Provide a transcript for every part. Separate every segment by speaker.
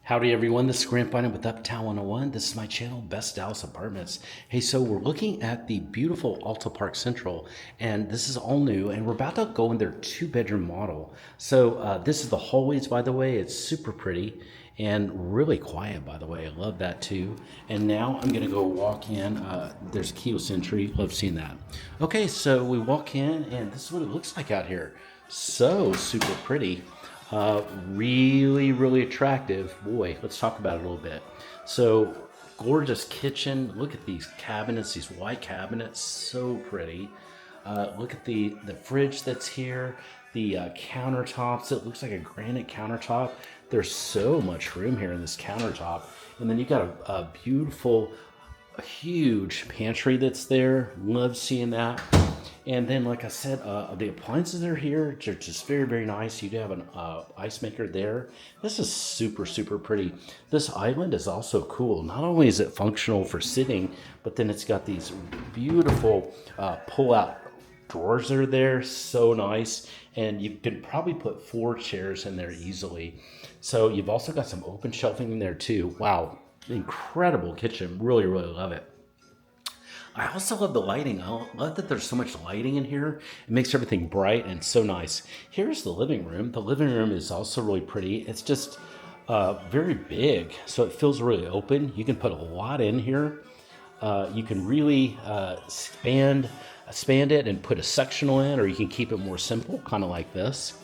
Speaker 1: Howdy everyone, this is Grant Bynum with Uptown 101. This is my channel, Best Dallas Apartments. Hey, so we're looking at the beautiful Alta Park Central, and this is all new, and we're about to go in their two-bedroom model. So this is the hallways, by the way. It's super pretty and really quiet, by the way. I love that too. And now I'm gonna go walk in. There's keyless entry, love seeing that. Okay, so we walk in, and this is what it looks like out here. So super pretty. Really attractive. Boy, let's talk about it a little bit. So, gorgeous kitchen. Look at these cabinets, these white cabinets, so pretty. Look at the fridge that's here, the countertops. It looks like a granite countertop. There's so much room here in this countertop. And then you've got a beautiful, a huge pantry that's there. Love seeing that. And then, like I said, the appliances are here. They're just very nice. You do have an ice maker there. This is super pretty. This island is also cool. Not only is it functional for sitting, but then it's got these beautiful pull-out drawers that are there. So nice. And you can probably put 4 chairs in there easily. So you've also got some open shelving in there too. Wow, incredible kitchen. Really love it. I also love the lighting. I love that there's so much lighting in here. It makes everything bright and so nice. Here's the living room. The living room is also really pretty. It's just very big, so it feels really open. You can put a lot in here. You can really expand it and put a sectional in, or you can keep it more simple, kind of like this.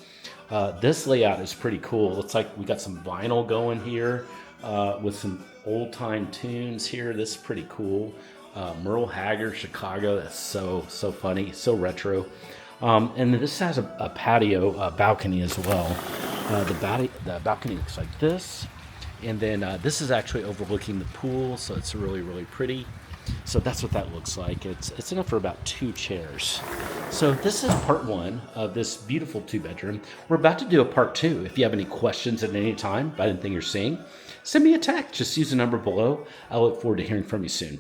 Speaker 1: This layout is pretty cool. Looks like we got some vinyl going here with some old-time tunes here. This is pretty cool. Merle Haggard, Chicago. That's so funny, so retro. And this has a patio balcony as well. The balcony looks like this, and then this is actually overlooking the pool, so it's really pretty. So that's what that looks like. It's enough for about 2 chairs. So this is part 1 of this beautiful 2-bedroom. We're about to do a part 2. If you have any questions at any time about anything you're seeing, send me a text. Just use the number below. I look forward to hearing from you soon.